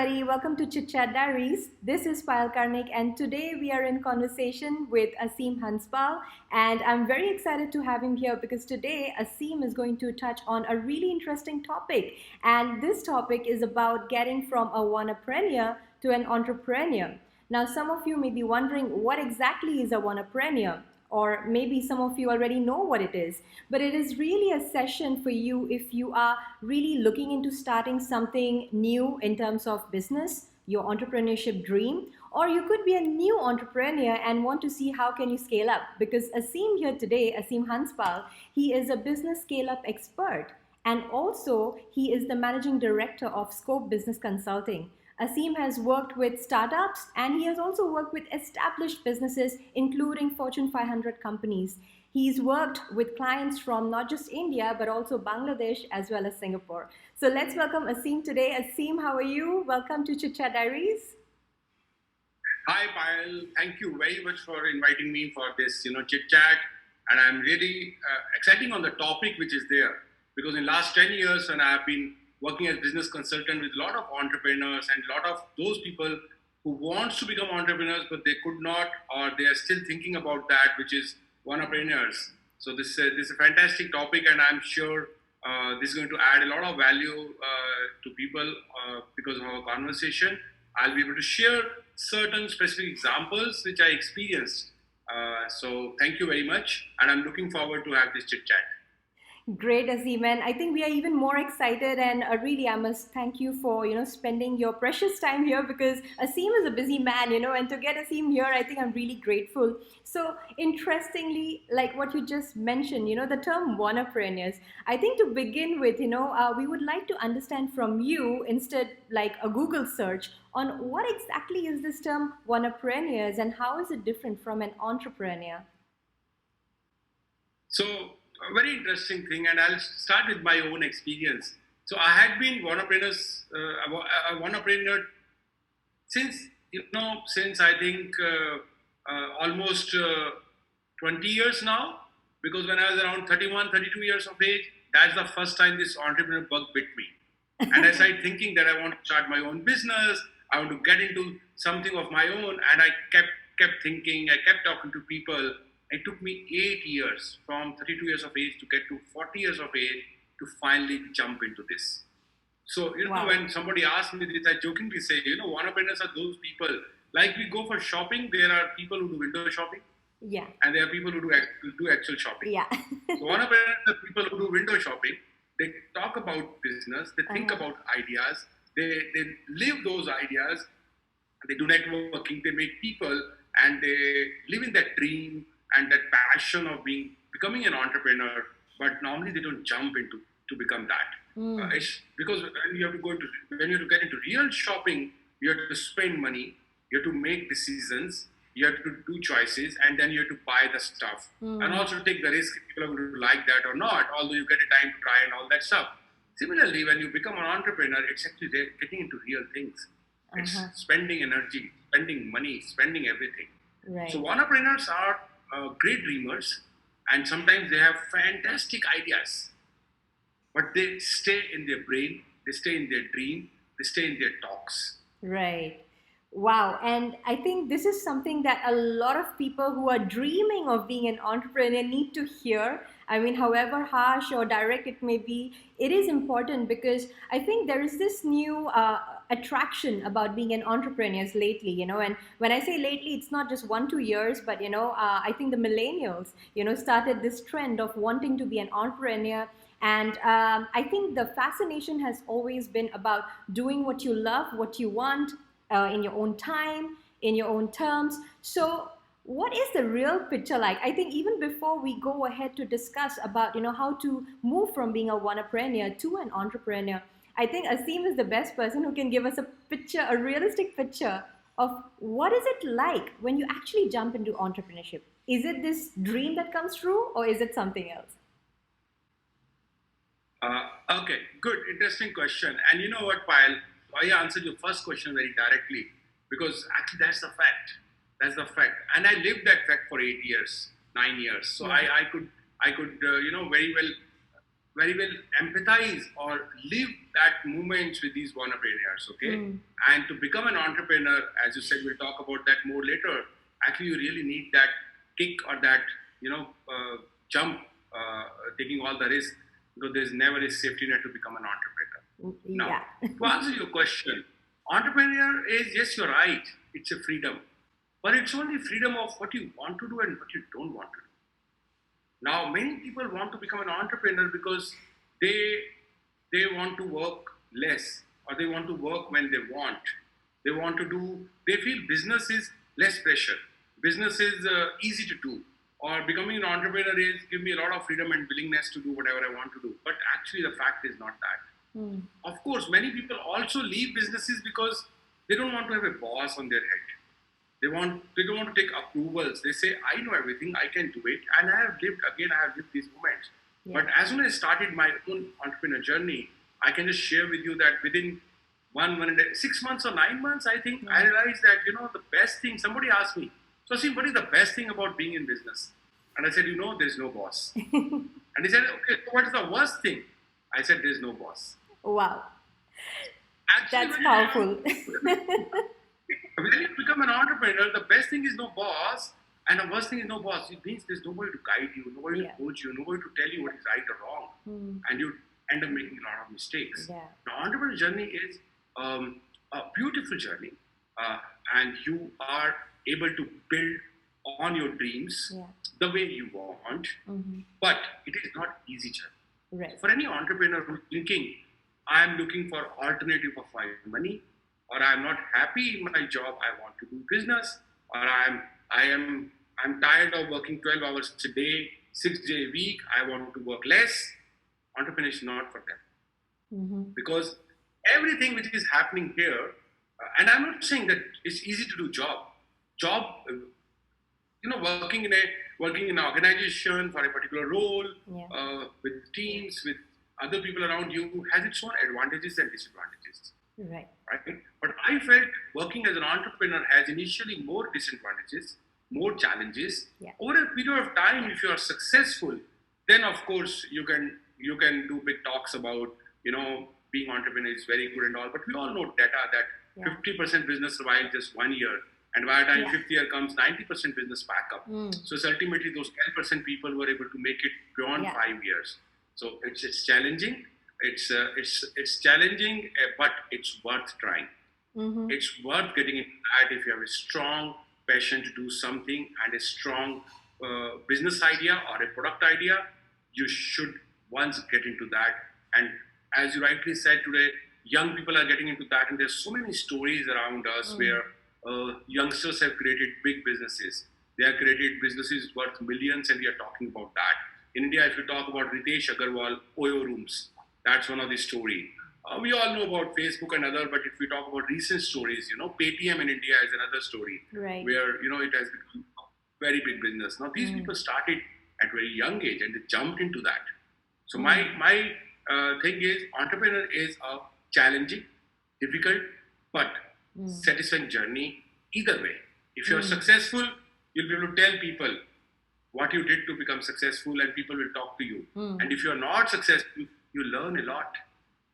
everybody. Welcome to Chit Chat Diaries. This is Payal Karnik, and today we are in conversation with Aseem Hanspal. And I'm very excited to have him here because today Aseem is going to touch on a really interesting topic. And this topic is about getting from a Wannapreneur to an entrepreneur. Now, some of you may be wondering what exactly is a Wannapreneur, or maybe some of you already know what it is, but it is really a session for you if you are really looking into starting something new in terms of business, your entrepreneurship dream, or you could be a new entrepreneur and want to see how can you scale up. Because Aseem here today, Aseem Hanspal, he is a business scale up expert, and also he is the managing director of SKOPE Business Consulting. Aseem has worked with startups and he has also worked with established businesses, including Fortune 500 companies. He's worked with clients from not just India, but also Bangladesh as well as Singapore. So let's welcome Aseem today. Aseem, how are you? Welcome to Chit Chat Diaries. Hi, Payal. Thank you very much for inviting me for this, chit chat. And I'm really exciting on the topic which is there because in last 10 years, and I've been working as business consultant with a lot of entrepreneurs and a lot of those people who wants to become entrepreneurs, but they could not, or they are still thinking about that, which is Wannapreneurs. So this is a fantastic topic, and I'm sure this is going to add a lot of value to people because of our conversation. I'll be able to share certain specific examples which I experienced. So thank you very much, and I'm looking forward to have this chit chat. Great, Aseem, and I think we are even more excited. And really, I must thank you for spending your precious time here because Aseem is a busy man, and to get Aseem here, I think I'm really grateful. So, interestingly, like what you just mentioned, the term Wannapreneurs. I think to begin with, we would like to understand from you instead, like a Google search on what exactly is this term Wannapreneurs and how is it different from an entrepreneur? So, a very interesting thing, and I'll start with my own experience. So I had been a Wannapreneur since I think almost 20 years now. Because when I was around 31, 32 years of age, that's the first time this entrepreneur bug bit me. And I started thinking that I want to start my own business. I want to get into something of my own, and I kept thinking. I kept talking to people. It took me 8 years, from 32 years of age to get to 40 years of age, to finally jump into this. So, Wow. when somebody asks me this, I jokingly say, Wannapreneurs are those people. Like we go for shopping, there are people who do window shopping. Yeah. And there are people who do actual shopping. Yeah. So Wannapreneurs are people who do window shopping. They talk about business. They think about ideas. They live those ideas. They do networking. They meet people. And they live in that dream and that passion of becoming an entrepreneur, but normally they don't jump into to become that. It's because when you have to get into real shopping, you have to spend money, you have to make decisions, you have to do choices, and then you have to buy the stuff and also take the risk if people are going to like that or not. Although you get a time to try and all that stuff. Similarly, when you become an entrepreneur, it's actually getting into real things. It's spending energy, spending money, spending everything. Right. So Wannapreneurs are great dreamers, and sometimes they have fantastic ideas, but they stay in their brain, they stay in their dream, they stay in their talks. Right. Wow. And I think this is something that a lot of people who are dreaming of being an entrepreneur need to hear. I mean, however harsh or direct it may be, it is important because I think there is this new attraction about being an entrepreneur lately, and when I say lately, it's not just 1-2 years, but, I think the millennials, started this trend of wanting to be an entrepreneur. And I think the fascination has always been about doing what you love, what you want, in your own time, in your own terms. So what is the real picture like? I think even before we go ahead to discuss about how to move from being a Wannapreneur to an entrepreneur, I think Aseem is the best person who can give us a realistic picture of what is it like when you actually jump into entrepreneurship. Is it this dream that comes true, or is it something else? Okay, good, interesting question. And you know what, Payal? I answered your first question very directly because actually that's the fact. That's the fact. And I lived that fact for 8 years, 9 years. So I could very well very well empathize or live that moments with these entrepreneurs, okay? And to become an entrepreneur, as you said, we'll talk about that more later. Actually, you really need that kick or that, jump, taking all the risk, because there's never a safety net to become an entrepreneur. Now, Yeah. to answer your question, entrepreneur is, yes, you're right, it's a freedom, but it's only freedom of what you want to do and what you don't want to do. Now, many people want to become an entrepreneur because they want to work less, or they want to work when they want. They want to do. They feel business is less pressure. Business is easy to do. Or becoming an entrepreneur is give me a lot of freedom and willingness to do whatever I want to do. But actually, the fact is not that. Of course, many people also leave businesses because they don't want to have a boss on their head. They don't want to take approvals. They say, I know everything, I can do it. And I have lived these moments. Yeah. But as soon as I started my own entrepreneur journey, I can just share with you that within 6 months or 9 months, I think I realized that, the best thing, somebody asked me, so see, what is the best thing about being in business? And I said, there's no boss. And he said, okay, so what is the worst thing? I said, there's no boss. Wow. Actually, That's powerful. When you become an entrepreneur, the best thing is no boss, and the worst thing is no boss. It means there's nobody to guide you, nobody to coach you, nobody to tell you what is right or wrong, and you end up making a lot of mistakes. Yeah. The entrepreneur journey is a beautiful journey, and you are able to build on your dreams the way you want, but it is not easy journey. Right. For any entrepreneur who's thinking, I'm looking for alternative of my money, or I'm not happy in my job, I want to do business, or I'm tired of working 12 hours a day, 6 days a week, I want to work less. Entrepreneurship is not for them. Because everything which is happening here, and I'm not saying that it's easy to do job, working in an organization for a particular role, with teams, with other people around you, has its own advantages and disadvantages. Right. But I felt working as an entrepreneur has initially more disadvantages, more challenges. Over a period of time, if you are successful, then of course you can do big talks about being entrepreneur is very good and all. But we all know data that 50% business survives just 1 year, and by the time 5th year comes, 90% business back up. So it's ultimately those 10% people who are able to make it beyond 5 years. So it's challenging. It's challenging, but it's worth trying. It's worth getting into that if you have a strong passion to do something and a strong business idea or a product idea. You should once get into that. And as you rightly said today, young people are getting into that, and there's so many stories around us where youngsters have created big businesses. They have created businesses worth millions, and we are talking about that. In India, if you talk about Ritesh Agarwal, Oyo Rooms, that's one of the story. We all know about Facebook and other, but if we talk about recent stories, Paytm in India is another story, where it has become a very big business. Now these people started at very young age and they jumped into that. So my thing is, entrepreneur is a challenging, difficult, but satisfying journey either way. If you're successful, you'll be able to tell people what you did to become successful, and people will talk to you. And if you're not successful, you learn a lot,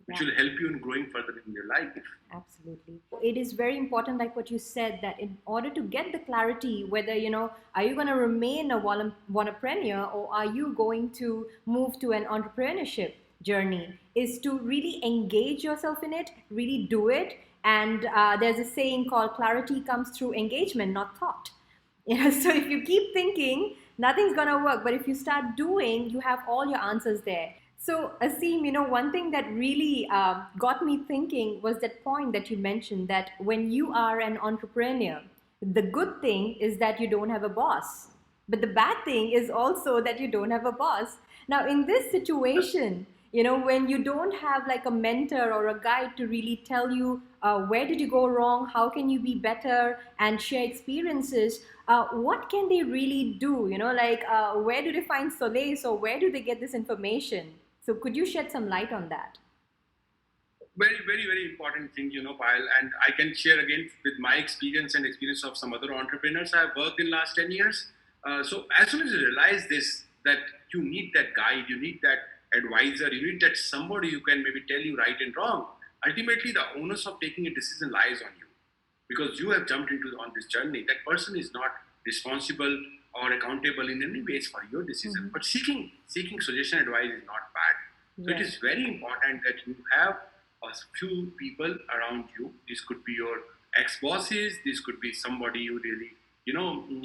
which will help you in growing further in your life. Absolutely. It is very important, like what you said, that in order to get the clarity, whether, are you going to remain a Wannapreneur or are you going to move to an entrepreneurship journey, is to really engage yourself in it, really do it. And there's a saying called clarity comes through engagement, not thought. So if you keep thinking, nothing's going to work. But if you start doing, you have all your answers there. So Aseem, one thing that really got me thinking was that point that you mentioned, that when you are an entrepreneur, the good thing is that you don't have a boss. But the bad thing is also that you don't have a boss. Now, in this situation, when you don't have like a mentor or a guide to really tell you where did you go wrong, how can you be better, and share experiences, what can they really do? Where do they find solace, or where do they get this information? So could you shed some light on that? Very, very, very important thing, Payal. And I can share again with my experience and experience of some other entrepreneurs I have worked in last 10 years. So as soon as you realize this, that you need that guide, you need that advisor. You need that somebody who can maybe tell you right and wrong. Ultimately, the onus of taking a decision lies on you because you have jumped into on this journey. That person is not responsible or accountable in any ways for your decision. But seeking suggestion advice is not bad. So it is very important that you have a few people around you. This could be your ex-bosses. This could be somebody you really, you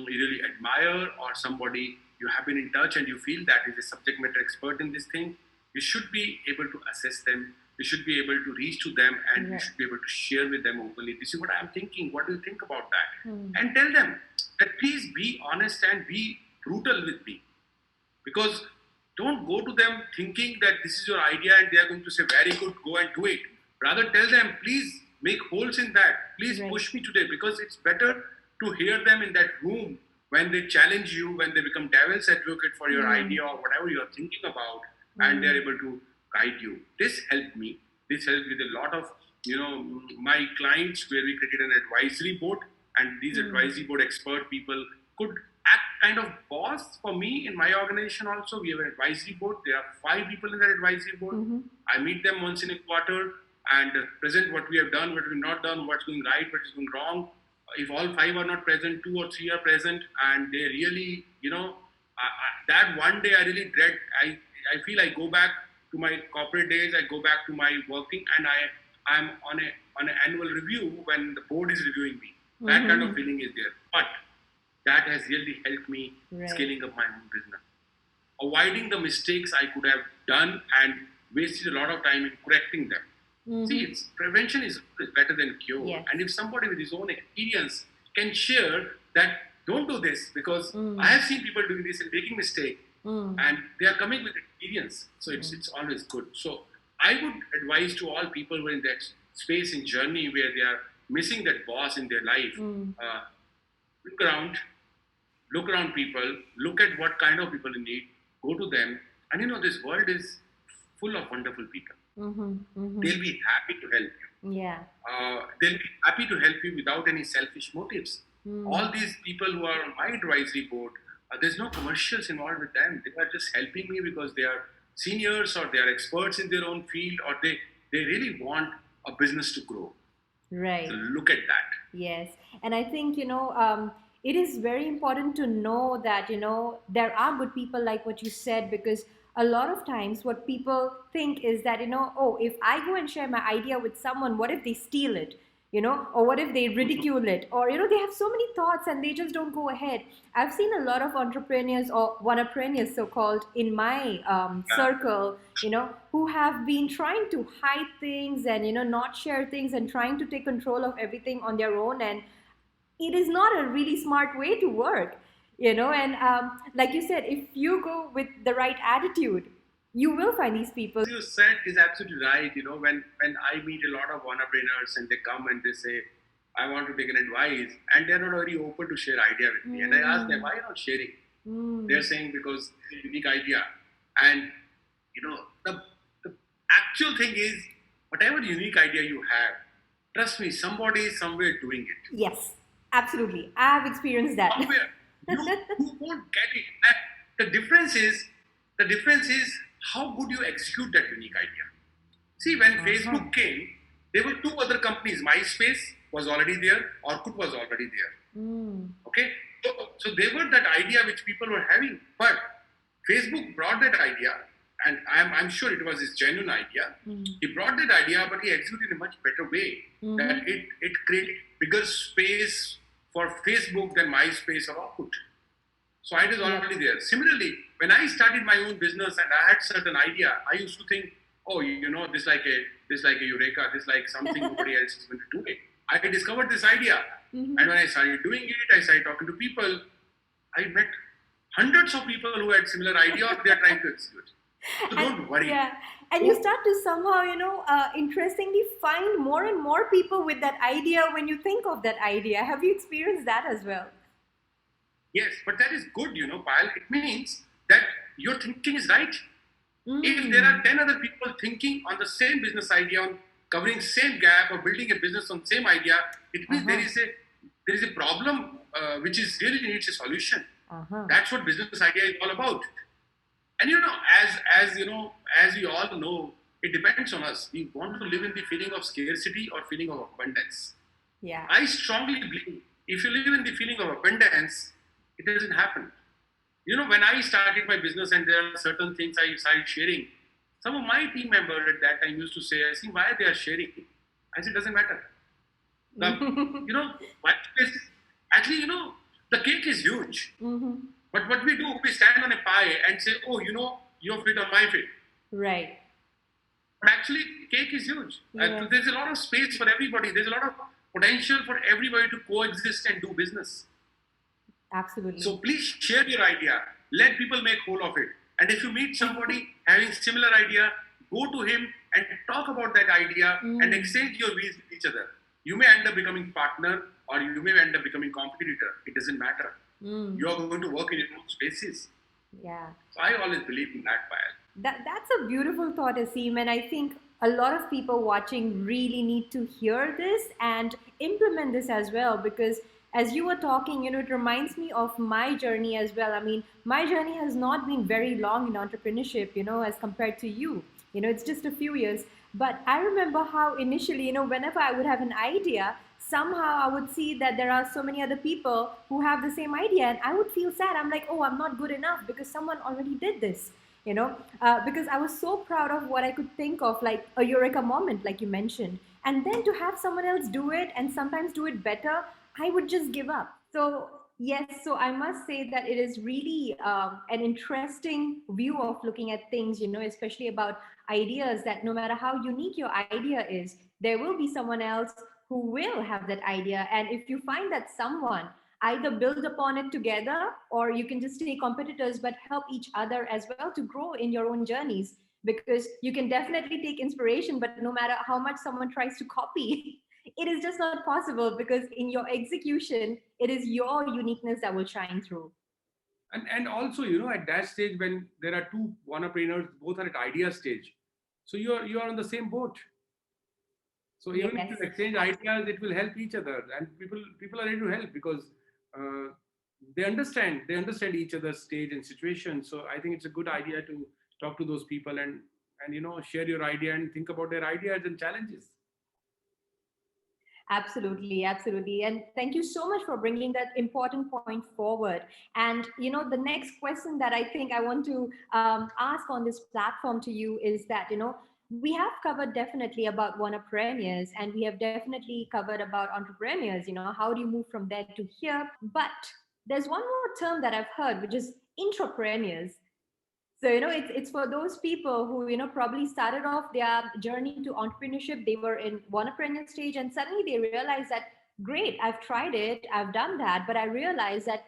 really admire, or somebody you have been in touch and you feel that is a subject matter expert in this thing. You should be able to assess them. You should be able to reach to them, and you should be able to share with them openly. This is what I'm thinking. What do you think about that? And tell them that please be honest and be brutal with me. Because don't go to them thinking that this is your idea and they are going to say, very good, go and do it. Rather tell them, please make holes in that. Please push me today, because it's better to hear them in that room when they challenge you, when they become devil's advocate for your idea or whatever you're thinking about, and they're able to guide you. This helped me. This helped with a lot of, my clients, where we created an advisory board, and these advisory board expert people could act kind of boss for me in my organization also. We have an advisory board. There are 5 people in that advisory board. I meet them once in a quarter and present what we have done, what we've not done, what's going right, what is going wrong. If all 5 are not present, 2 or 3 are present, and they really, that one day I really dread. I feel I go back to my corporate days. I go back to my working, and I'm on an annual review when the board is reviewing me. That kind of feeling is there. But that has really helped me scaling up my own business. Avoiding the mistakes I could have done and wasted a lot of time in correcting them. See, prevention is better than cure. Yes. And if somebody with his own experience can share that, don't do this, because I have seen people doing this and making mistake, and they are coming with experience. So it's always good. So I would advise to all people who are in that space in journey where they are missing that boss in their life, look around people, look at what kind of people you need, go to them, and this world is full of wonderful people. They'll be happy to help you. Yeah. They'll be happy to help you without any selfish motives. All these people who are on my advisory board, there's no commercials involved with them. They are just helping me because they are seniors or they are experts in their own field, or they really want a business to grow. Right. So look at that. Yes. And I think, it is very important to know that, there are good people like what you said, because a lot of times what people think is that, oh, if I go and share my idea with someone, what if they steal it? Or what if they ridicule it? Or, they have so many thoughts and they just don't go ahead. I've seen a lot of entrepreneurs, or Wannapreneurs so-called, in my circle, who have been trying to hide things and, not share things and trying to take control of everything on their own. And it is not a really smart way to work, and like you said, if you go with the right attitude, you will find these people. What you said is absolutely right. When I meet a lot of entrepreneurs and they come and they say, I want to take an advice, and they're not very open to share idea with me. And I ask them, why are you not sharing? They're saying, because it's a unique idea. And, the actual thing is, whatever unique idea you have, trust me, somebody is somewhere doing it. Yes, absolutely. I have experienced that. Somewhere. You won't get it. And the difference is how good you execute that unique idea. See, when Facebook came, there were 2 other companies. MySpace was already there, Orkut was already there. Okay? So they were that idea which people were having. But Facebook brought that idea, and I'm sure it was his genuine idea. He brought that idea, but he executed in a much better way. That it created bigger space for Facebook than MySpace or Orkut. So it is already there. Similarly, when I started my own business and I had certain idea, I used to think, oh, this like a eureka, this like something nobody else is going to do it. I discovered this idea, and when I started doing it, I started talking to people. I met hundreds of people who had similar idea, or they are trying to execute. So don't worry. Yeah, and you start to somehow, interestingly find more and more people with that idea when you think of that idea. Have you experienced that as well? Yes, but that is good, Payal. It means that your thinking is right. If there are 10 other people thinking on the same business idea, on covering same gap or building a business on same idea, it means there is a problem which is really needs a solution. That's what business idea is all about. And as we all know, it depends on us. We want to live in the feeling of scarcity or feeling of abundance. Yeah. I strongly believe if you live in the feeling of abundance, it doesn't happen. When I started my business and there are certain things I started sharing, some of my team members at that time used to say, I see why they are sharing. I said, it doesn't matter. The, why is actually, the cake is huge. Mm-hmm. But what we do, we stand on a pie and say, oh, your feet or my feet. Right. But actually, cake is huge. Yeah. There's a lot of space for everybody. There's a lot of potential for everybody to coexist and do business. So Absolutely. please share your idea. Let people make whole of it. And if you meet somebody having similar idea, go to him and talk about that idea and Mm. exchange your views with each other. You may end up becoming partner or you may end up becoming competitor. It doesn't matter. Mm. You are going to work in your own spaces. Yeah. So I always believe in that, Payal. That's a beautiful thought, Aseem, and I think a lot of people watching really need to hear this and implement this as well because as you were talking, it reminds me of my journey as well. I mean, my journey has not been very long in entrepreneurship, as compared to you. It's just a few years. But I remember how initially, whenever I would have an idea, somehow I would see that there are so many other people who have the same idea, and I would feel sad. I'm like, oh, I'm not good enough because someone already did this because I was so proud of what I could think of, like a eureka moment, like you mentioned. And then to have someone else do it and sometimes do it better, I would just give up. So, yes, so I must say that it is really an interesting view of looking at things, especially about ideas that no matter how unique your idea is, there will be someone else who will have that idea. And if you find that someone, either build upon it together or you can just stay competitors but help each other as well to grow in your own journeys because you can definitely take inspiration but no matter how much someone tries to copy it is just not possible because in your execution it is your uniqueness that will shine through. And also, at that stage when there are two entrepreneurs, both are at idea stage, so you are on the same boat. So even if Yes, you exchange ideas, it will help each other, and people are ready to help because uh, they understand each other's stage and situation. So I think it's a good idea to talk to those people and share your idea and think about their ideas and challenges. absolutely, absolutely. And thank you so much for bringing that important point forward. And, the next question that I think I want to ask on this platform to you is that, we have covered definitely about entrepreneurs and we have definitely covered about entrepreneurs, how do you move from there to here? But there's one more term that I've heard, which is intrapreneurs. So it's for those people who probably started off their journey to entrepreneurship. They were in entrepreneur stage and suddenly they realized that great, I've tried it, I've done that, but I realized that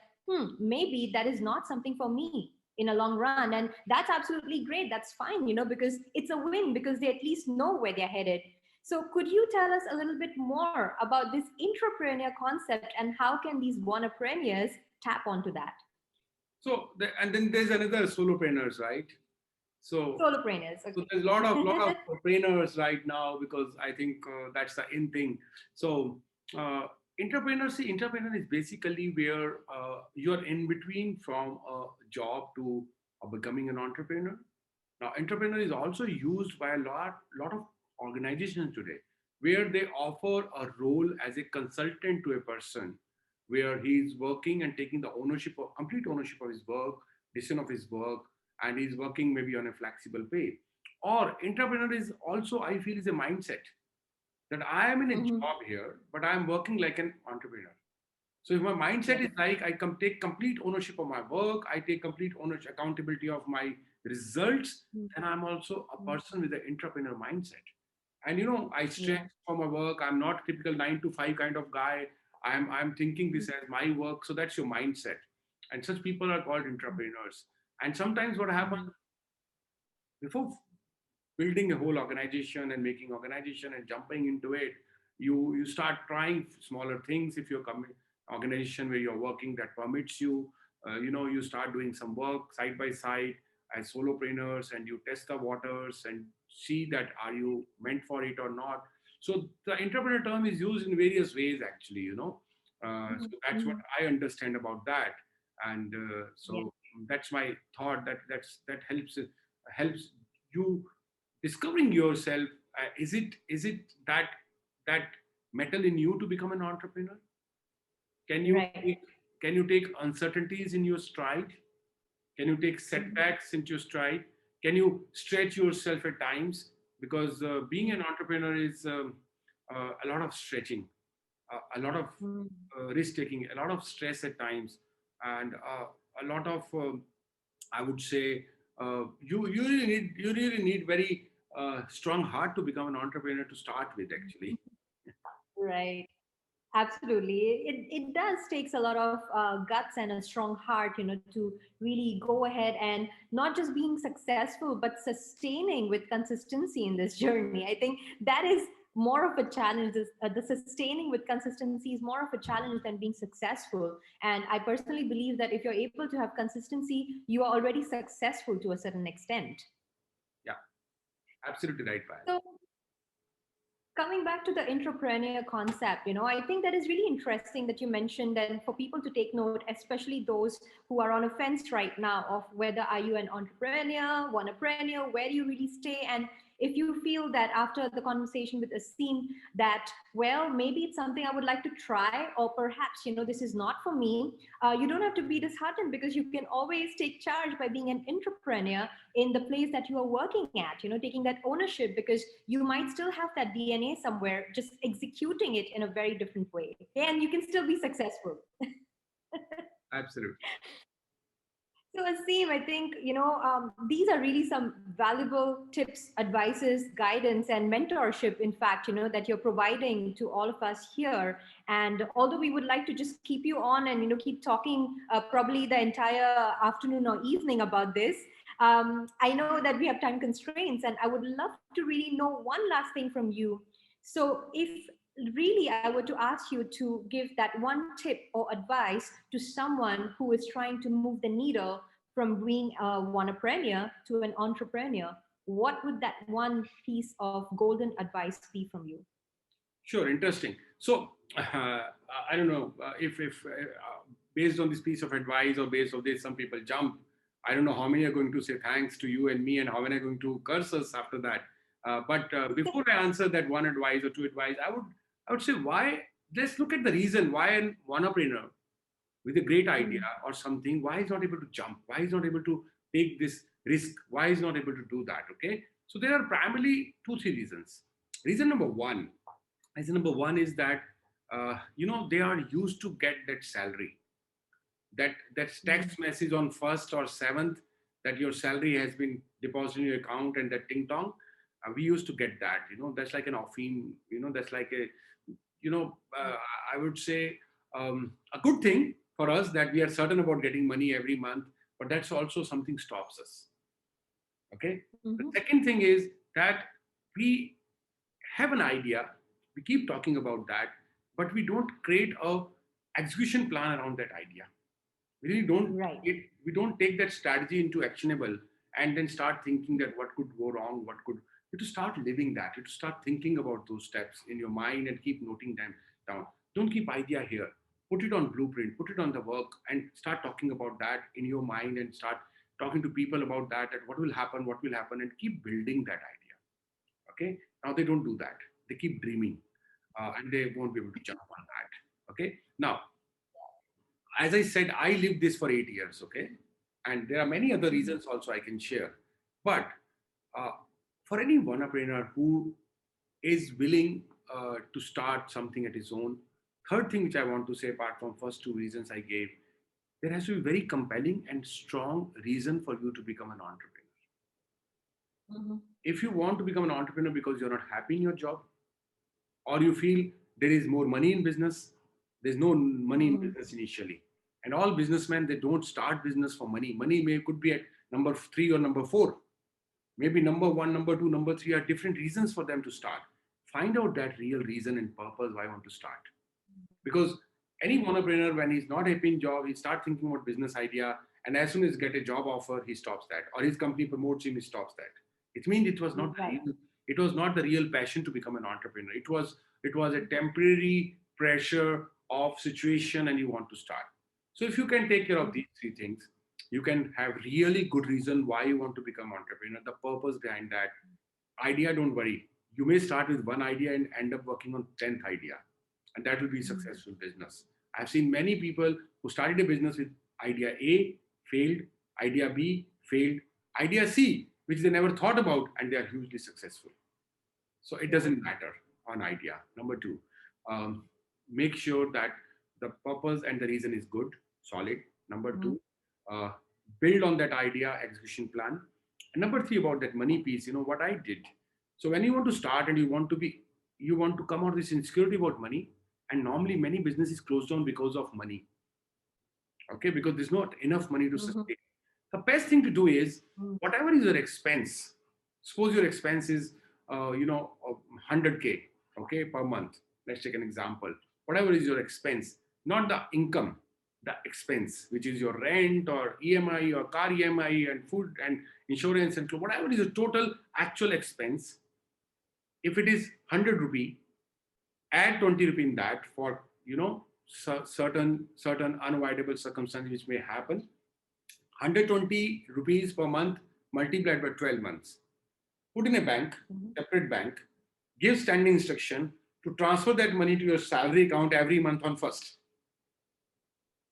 maybe that is not something for me in a long run. And that's absolutely great, that's fine, because it's a win because they at least know where they're headed. So could you tell us a little bit more about this intrapreneur concept and how can these entrepreneurs tap onto that? And then there's another solopreneurs, right? So Solopreneurs, so okay. there's a lot of trainers right now because I think that's the in thing. So entrepreneur is basically where you're in between from a job to becoming an entrepreneur. Now, entrepreneur is also used by a lot of organizations today, where they offer a role as a consultant to a person, where he's working and taking the complete ownership of his work, decision of his work, and he's working maybe on a flexible pay. Or entrepreneur is also, I feel, is a mindset that I am in a Mhm. job here, but I am working like an entrepreneur. So if my mindset Yes. is like I take complete ownership of my work, I take complete ownership, accountability of my results, then I'm also a Mhm. person with an entrepreneur mindset. And I Yeah. stretch for my work. I'm not typical 9 to 5 kind of guy. I'm thinking this as my work. So that's your mindset. And such people are called entrepreneurs. And sometimes what happens Mhm. before building a whole organization and making organization and jumping into it, you start trying smaller things. If you're coming organization where you're working that permits you, you start doing some work side by side as solopreneurs, and you test the waters and see that are you meant for it or not. So the entrepreneur term is used in various ways actually, Mhm. so that's what Mhm. I understand about that. And Yeah. so that's my thought, that helps you discovering yourself. Is it that metal in you to become an entrepreneur? Can you Right. take, can you take uncertainties in your stride? Can you take Mhm. setbacks into your stride? Can you stretch yourself at times? Because being an entrepreneur is a lot of stretching, a lot of Mm. risk taking, a lot of stress at times, and a lot of, I would say, you really need very strong heart to become an entrepreneur to start with. Actually, Right. Absolutely. It does takes a lot of guts and a strong heart, to really go ahead and not just being successful, but sustaining with consistency in this journey. I think that is more of a challenge. The sustaining with consistency is more of a challenge than being successful. And I personally believe that if you're able to have consistency, you are already successful to a certain extent. yeah, absolutely right, Payal. So coming back to the entrepreneur concept, I think that is really interesting that you mentioned, and for people to take note, especially those who are on a fence right now of whether are you an entrepreneur, wannapreneur, where do you really stay, and if you feel that after the conversation with Aseem that, well, maybe it's something I would like to try, or perhaps, this is not for me, you don't have to be disheartened, because you can always take charge by being an entrepreneur in the place that you are working at, taking that ownership, because you might still have that DNA somewhere, just executing it in a very different way, and you can still be successful. Absolutely. So, Aseem, I think, these are really some valuable tips, advices, guidance, and mentorship, in fact, that you're providing to all of us here. And although we would like to just keep you on and, keep talking probably the entire afternoon or evening about this, I know that we have time constraints, and I would love to really know one last thing from you. So, if really I were to ask you to give that one tip or advice to someone who is trying to move the needle from being a wannapreneur to an entrepreneur, what would that one piece of golden advice be from you? Sure, interesting. So I don't know if based on this piece of advice or based on this, some people jump. I don't know how many are going to say thanks to you and me, and how many are going to curse us after that. But before I answer that one advice or two advice, I would say why. Let's look at the reason why an entrepreneur with a great idea Mm. or something, why is not able to jump? Why is not able to take this risk? Why is not able to do that? Okay, so there are primarily two, three reasons. Reason number one is that they are used to get that salary, that Mm. text message on 1st or 7th, that your salary has been deposited in your account, and that ting tong. We used to get that. That's like an offering. That's like a, you know uh, I would say, a good thing for us, that we are certain about getting money every month, but that's also something stops us. Okay. The Mhm. second thing is that we have an idea, we keep talking about that, but we don't create a execution plan around that idea. We really don't Right. we don't take that strategy into actionable, and then start thinking that what could go wrong, what could, you have to start living that. You have to start thinking about those steps in your mind and keep noting them down. Don't keep idea here, put it on blueprint, put it on the work, and start talking about that in your mind, and start talking to people about that, and what will happen, and keep building that idea. Okay, now they don't do that. They keep dreaming, and they won't be able to jump on that. Okay, now, as I said, I lived this for 8 years. Okay, and there are many other Mhm. reasons also I can share. But uh, for any entrepreneur who is willing to start something at his own, third thing which I want to say, apart from first two reasons I gave, there has to be very compelling and strong reason for you to become an entrepreneur. Mhm. If you want to become an entrepreneur because you're not happy in your job, or you feel there is more money in business, there's no money in Mhm. business initially. And all businessmen, they don't start business for money. Money may could be at number three or number four. Maybe number one, number two, number three are different reasons for them to start. Find out that real reason and purpose why I want to start. Because any entrepreneur, when he's not happy in job, he start thinking about business idea, and as soon as get a job offer, he stops that, or his company promotes him, he stops that. It means Right. it was not the real passion to become an entrepreneur. It was a temporary pressure of situation, and you want to start. So if you can take care of Mhm. these three things, You can have really good reason why you want to become entrepreneur, the purpose behind that idea. Don't worry, you may start with one idea and end up working on 10th idea, and that will be successful business. I've seen many people who started a business with idea A, failed, idea B, failed, idea C, which they never thought about, and they are hugely successful. So it doesn't matter on idea. Number two, um, make sure that the purpose and the reason is good, solid. Number two, uh, build on that idea, execution plan. And number three, about that money piece, what I did. So when you want to start and you want to come out of this insecurity about money, and normally many businesses close down because of money. Okay, because there's not enough money to sustain. The best thing to do is whatever is your expense. Suppose your expense is 100K, okay, per month. Let's take an example. Whatever is your expense, not the income, the expense, which is your rent or EMI or car EMI and food and insurance and whatever is the total actual expense. If it is 100 rupee, add 20 rupee in that for certain unavoidable circumstances which may happen. 120 rupees per month multiplied by 12 months. Put in a bank, separate bank, give standing instruction to transfer that money to your salary account every month on first.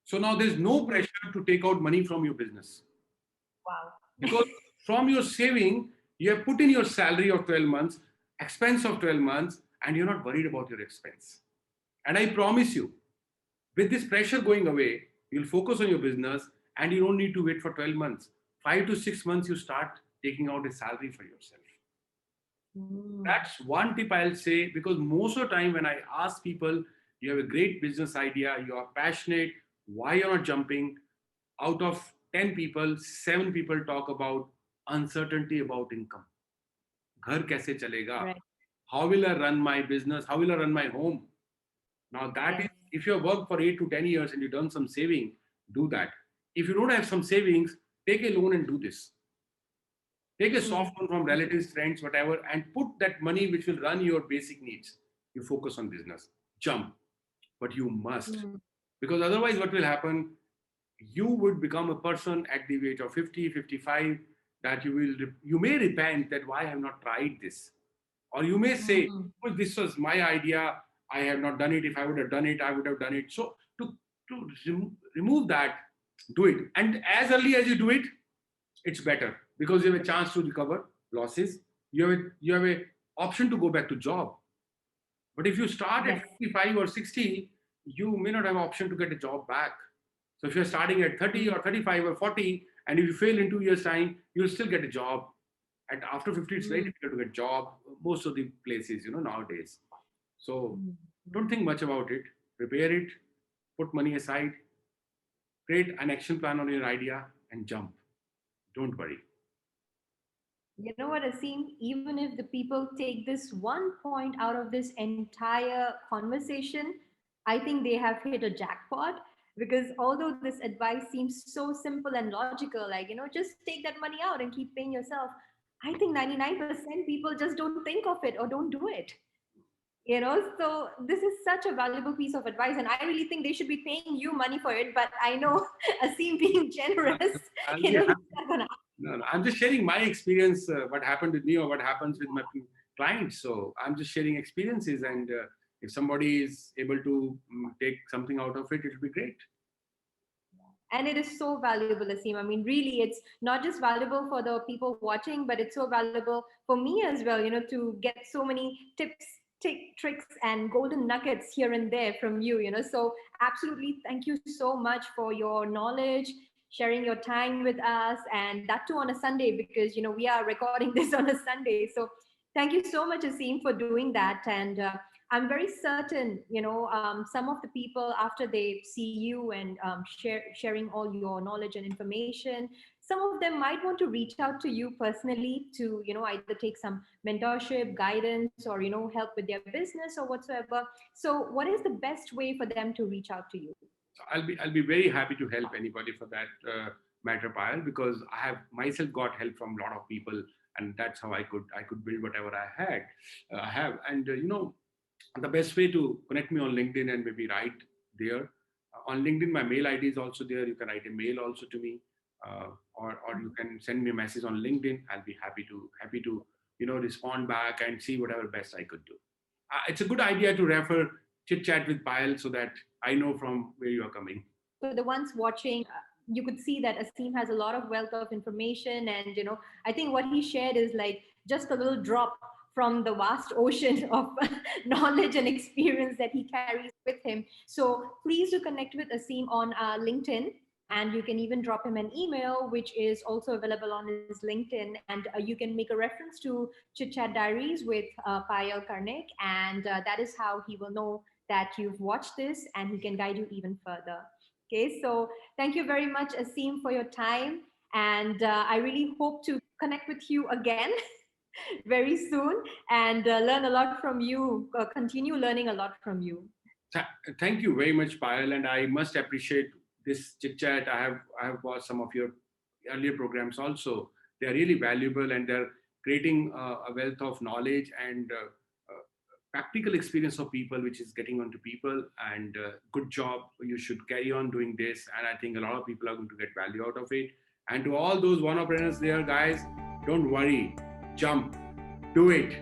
So now there's no pressure to take out money from your business. Wow. Because from your saving, you have put in your salary of 12 months, expense of 12 months, and you're not worried about your expense. And I promise you, with this pressure going away, you'll focus on your business and you don't need to wait for 12 months. 5 to 6 months, you start taking out a salary for yourself. That's one tip I'll say, because most of the time when I ask people, you have a great business idea, you are passionate, why you're not jumping? Out of 10 people, 7 people talk about uncertainty about income. Ghar kaise chalega? Right. How will I run my business? How will I run my home? Now that is, if you have worked for 8 to 10 years and you've done some saving, do that. If you don't have some savings, take a loan and do this. Take a soft loan from relatives, friends, whatever, and put that money which will run your basic needs. You focus on business. Jump. But you must. Because otherwise, what will happen? You would become a person at the age of 50, 55 that you may repent that why I have not tried this. Or you may say, oh, this was my idea. I have not done it. If I would have done it, I would have done it. So to remove that, do it. And as early as you do it, it's better because you have a chance to recover losses. You have a option to go back to job. But if you start at 55 or 60, you may not have an option to get a job back. So if you're starting at 30 or 35 or 40, and if you fail in 2 years' time, you'll still get a job. And after 50, it's very difficult to get a job. Most of the places, nowadays. So don't think much about it. Prepare it, put money aside, create an action plan on your idea, and jump. Don't worry. You know what, Aseem? Even if the people take this one point out of this entire conversation, I think they have hit a jackpot. Because although this advice seems so simple and logical, like, just take that money out and keep paying yourself, I think 99% people just don't think of it or don't do it. So this is such a valuable piece of advice, and I really think they should be paying you money for it. But I know Aseem being generous, I'll be he's happy. not gonna. No, I'm just sharing my experience, what happened with me or what happens with my clients. So I'm just sharing experiences, and if somebody is able to take something out of it, it'll be great. And it is so valuable, Aseem. I mean, really, it's not just valuable for the people watching, but it's so valuable for me as well, to get so many tips, tricks, and golden nuggets here and there from you. So, absolutely, thank you so much for your knowledge, sharing your time with us, and that too on a Sunday, because, we are recording this on a Sunday. So, thank you so much, Aseem, for doing that. And I'm very certain, some of the people after they see you and sharing all your knowledge and information, some of them might want to reach out to you personally to, either take some mentorship, guidance, or, help with their business or whatsoever. So what is the best way for them to reach out to you? So I'll be very happy to help anybody for that matter, Payal, because I have myself got help from a lot of people, and that's how I could build whatever I have. And the best way to connect me on LinkedIn and maybe write there. On LinkedIn, my mail ID is also there. You can write a mail also to me. or you can send me a message on LinkedIn. I'll be happy to respond back and see whatever best I could do. It's a good idea to refer Chit Chat with Payal so that I know from where you are coming. For the ones watching, you could see that Aseem has a lot of wealth of information, and I think what he shared is like just a little drop from the vast ocean of knowledge and experience that he carries with him. So please do connect with Aseem on LinkedIn. And you can even drop him an email, which is also available on his LinkedIn. And you can make a reference to Chit Chat Diaries with Payal Karnik. And that is how he will know that you've watched this and he can guide you even further. Okay, so thank you very much, Aseem, for your time. And I really hope to connect with you again very soon and learn a lot from you, continue learning a lot from you. Thank you very much, Payal, and I must appreciate this chit chat. I have watched some of your earlier programs also. They are really valuable, and they're creating a wealth of knowledge and practical experience of people, which is getting onto people. And good job. You should carry on doing this, and I think a lot of people are going to get value out of it. And to all those Wannapreneurs there, guys, don't worry, jump, do it.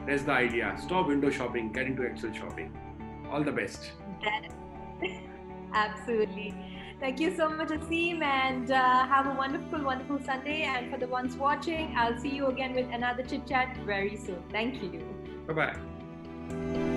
That's the idea. Stop window shopping, get into Excel shopping. All the best. Absolutely. Thank you so much, Aseem, and have a wonderful, wonderful Sunday. And for the ones watching, I'll see you again with another chit chat very soon. Thank you. Bye bye.